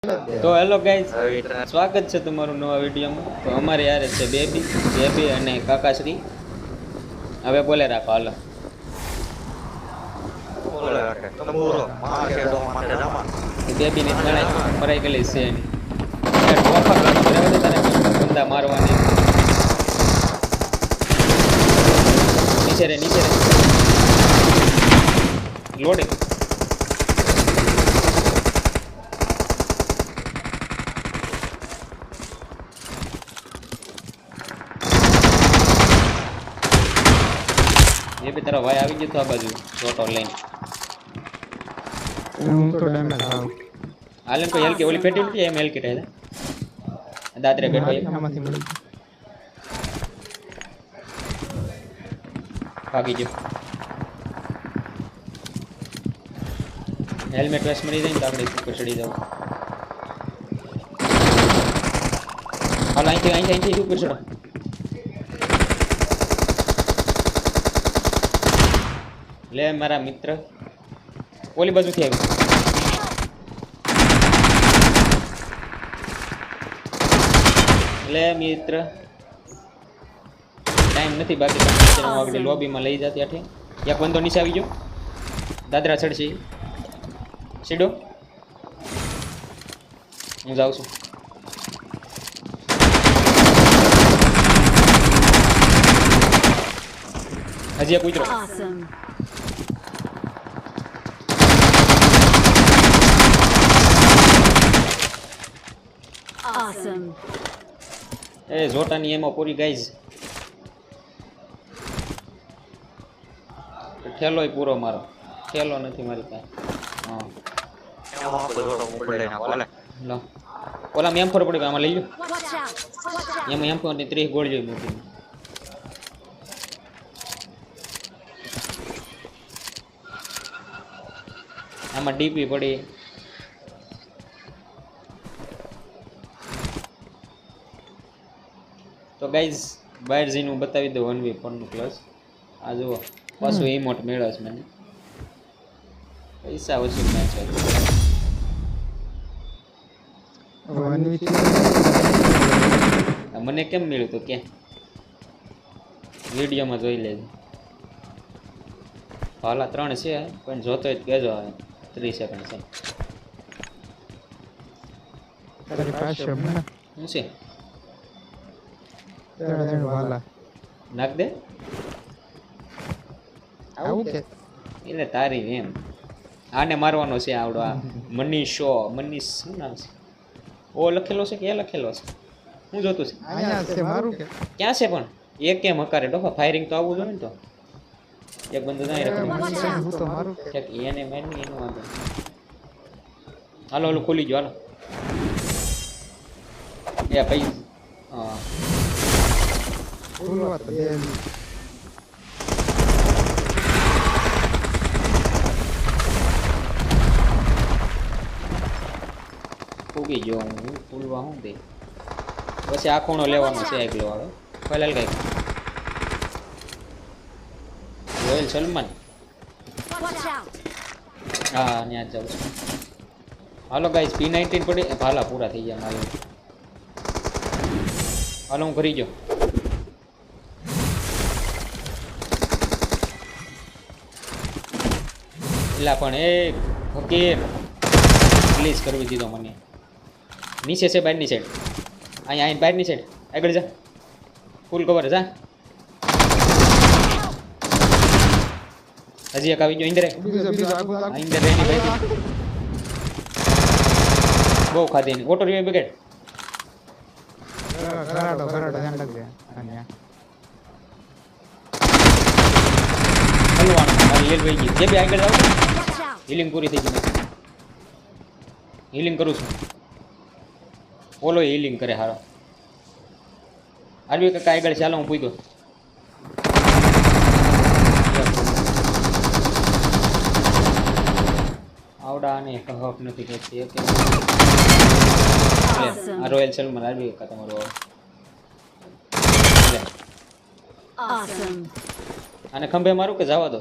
તો hello guys, સ્વાગત છે તમારું નવા વિડીયોમાં. તો અમારે યાર છે બેબી અને કાકાશ્રી. હવે બોલે રાખો, હાલો. બેબીની મરાઈ ગયેલી છે એની બંદા મારવાની. નીચે રે લોડિંગ. એ બી તારા ભાઈ આવી ગયો તો આ બાજુ રોટો લઈને. હું તો ડેમેજ આવ હાલન કોઈ હેલકી ઓલી પેટી નથી એમ હેલકી થાય દાદરે બેઠો આમાંથી મળી ભાગી ગયો. હેલ્મેટ વેસ્ટ મળી જાય ને તો આપણે ઉપર ચડી જાવ. હાલ અહીંથી ઉપર ચડો. લે મારા મિત્ર ઓલી બાજુથી આવ્યો. લે મિત્ર ટાઈમ નથી બાકી. આગળ લોબીમાં લઈ જતી આઠે એક બંદો નીચે આવી ગયો. દાદરા ચડશે સીડો. હું જાઉં છું. હજી એક ઉતરો. Awesome. એ જોટાની એમાં પૂરી ગાઈઝ. ઠેલો પૂરો મારો. ઠેલો નથી મારી પાસે. હા લો ઓલા એમ ફર પડી આમાં લઈ લો. Watch out. એમાં એમ ફર 30 ગોળ જોઈ મોટી. આમાં ડીપી પડી. તો ગાઈઝ બહાર જઈને હું બતાવી દઉં 1v4 નું ક્લાસ. આ જુઓ પાછું ઇમોટ મેળવ્યો છે મને. પૈસા ઓછી મેચ છે. મને કેમ મળ્યું તો કે વિડીયોમાં જોઈ લેજો. હાલા 3 છે પણ જોતો જ કહેજો. 30 સેકન્ડ છે. તારી પાસે શું છે વાલા નાખ દે. આવું કે એટલે તારી એમ આને મારવાનો છે આવડો. આ મનીષ શું નામ છે? ઓ લખેલો છે કે એ લખેલો છે? હું જોતું છે આયા છે મારું કે ક્યાં છે પણ એક કેમ હકારે ડોફા ફાયરિંગ તો આવવું જોઈએ ને. તો એક બંદો જાય રખડી હું તો મારું કે એને મારી એનું વાંધો. હાલો હાલો ખોલી ગયો હાલો. એ ભાઈ હા ફૂલ વાત દે ફૂગી ગયો હું. ફૂલવા શું દે પછી આ ખૂણો લેવાનો છે એકલો વાળો. પહેલાં કઈ રોયલ સલમાન. Watch out. હા ત્યાં જ જાઉં છું. હાલો ગાઈસ P19 પડી ભાલા પૂરા થઈ ગયા મારે. હાલો હું કરી ગયો. એલા પણ એ ફકીર પ્લીઝ કરવી દીધો મને. નીચે છે બહારની સાઈડ. અહીંયા બહારની સાઈડ આગળ જા. ફૂલ કવર જા. હજી એક આવી ગયો ઇન્દરે. બીજો આગો ઇન્દર એની ભાઈ બહુ ખાધી એની. Auto revive brigade. કરાડો ધ્યાન રાખજે અહીંયા હલવાનું મારી હેલ વહી ગઈ. જે બી આગળ જાવ. Watch out. હિલિંગ પૂરી થઈ ગઈ. હિલિંગ કરું છું. ઓલો હિલિંગ કરે હારો. આરવી કાકા આગળ ચાલો હું પૂગ્યો. આવડા અને હક નથી કરતી. આ રોયલ સલમાન આરવી કાકા તમારો. Awesome. આને ખંભે મારું કે જવા દો?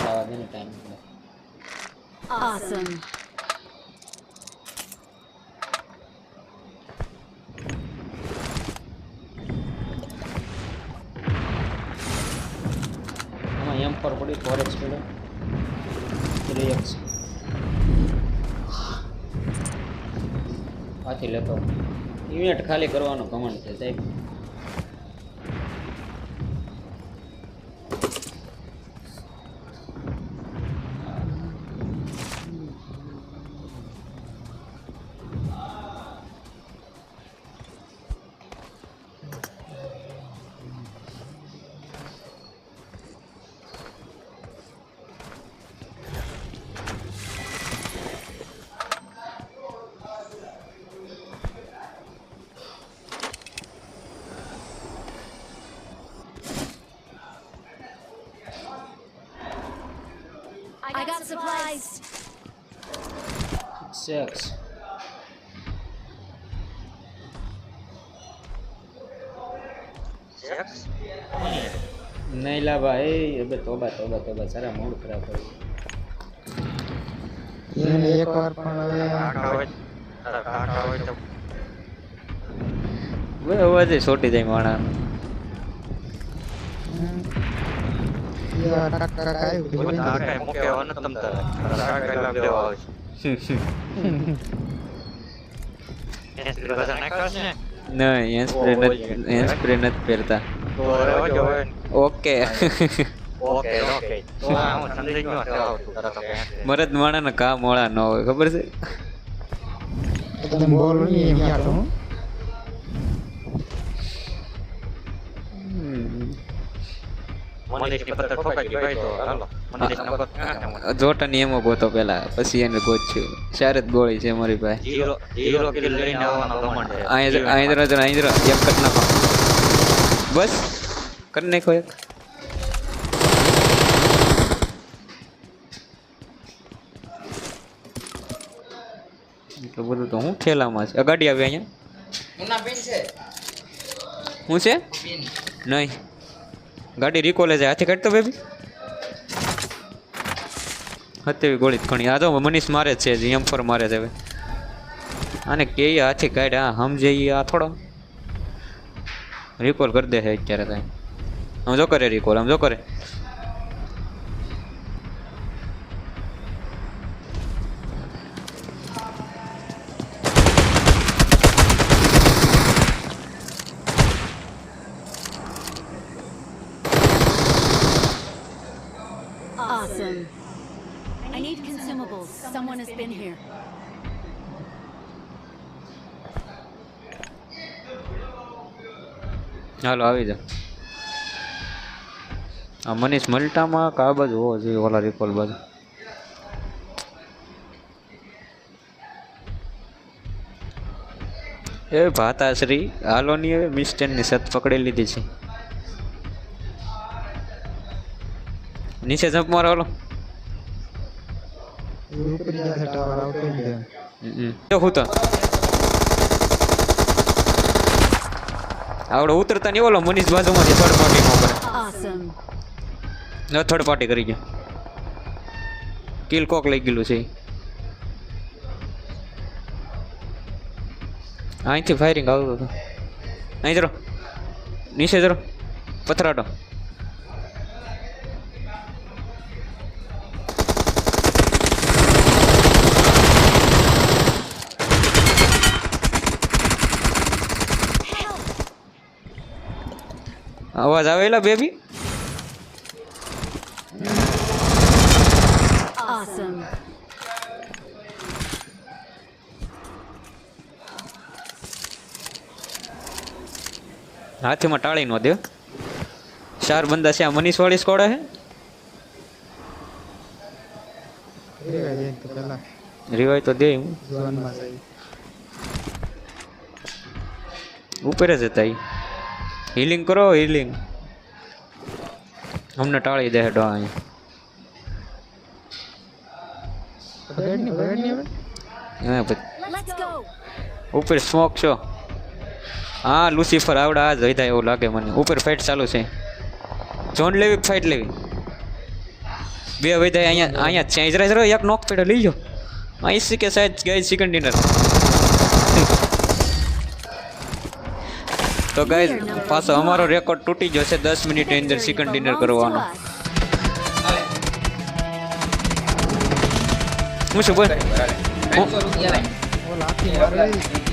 જવા દે ને ટાઈમ. Awesome. ખબર પડી 4x પડે 3x આથી લેતો ઇવેન્ટ ખાલી કરવાનો કમાન્ડ છે સાહેબ I got supplies. 6 नहीं ला भाई अबे तोबा तोबा तोबा सारा मूड खराब कर એને એકવાર પણ હવે वे अवाज छोटी जाए माणा યાર કાકા આવ્યું કે જોઈ नहीं स्प्रे नत પહેરતા ઓકે મરદ માણા ના કામ મોળા ન હોય ખબર છે તમે બોલ નહીં એમ યાર હું જોટાની એમો ગોતો પેલા પછી એને ગોચ્યું શારદ ગોળી છે મારી પાસે અહીં એક કટ નાખો બસ કરી નાખો એક એટલું બધું તો હું ઠેલામાં છે ગાડી આવી અહીંયા શું છે નહીં ગાડી રિકોલે છે હાથી કાઢતો બેબી હત્યાવી ગોળી ઘણી આ તો મનીષ મારે જ છે M4 મારે છે હવે આને કે હાથી કાઢ હા સમજે આ થોડો રિકોલ કરી દે છે અત્યારે કાંઈ આમ જો કરે રિકોલ આમ જો કરે Awesome. I need consumables. Someone has been here. હાલો આવી જા આ મનીષ મલ્ટામાં કા બાજુ હોવો જોઈએ ઓલા રિકોલ બાજુ એ ભાતાશ્રી હાલો ની હવે મિસ્ટેનની સત પકડી લીધી છે નીચે જંપ મારો હાલો ઉપરી જશે ટાવર આવતો જ છે હું તો આવડે ઉતરતા નહીં ઓલો મનીષ બાજુમાંથી થર્ડ પાર્ટીમાં કરે Awesome. થર્ડ પાર્ટી કરી ગયો કિલ કોક લઈ ગયેલું છે અહીંથી ફાયરિંગ આવતું હતું અહીં જરો નીચે જરો પથરાટો અવાજ આવેલા બેબી Awesome. હાથીમાં ટાળી નો દે 4 બંદા છે આ મનીષ વાળી સ્કોડ હે રેવા જાય તો પેલા રિવાય તો દે હું ઝોન માં જઈ ઉપર જ હતા હીલિંગ કરો હીલિંગ અમને ટાળી દે હેડો અહીં બગડ ની હવે હા પછી Let's go. ઉપર સ્મોક છો હા લુસિફર આવડા આજ વધ્યા એવું લાગે મને ઉપર ફાઇટ ચાલુ છે જોન લેવી ફાઇટ લેવી બે વધ્યા અહીંયા ચેન્જ રહે એક નોક પેડો લઈ લો અહીં શીખે સાહેબ ગાઈઝ ચિકન ડિનર તો ગાઈઝ પાછો અમારો રેકોર્ડ તૂટી ગયો છે 10 મિનિટની અંદર ચિકન ડિનર કરવાનો હું શું બોલ ઓ લાથી મારે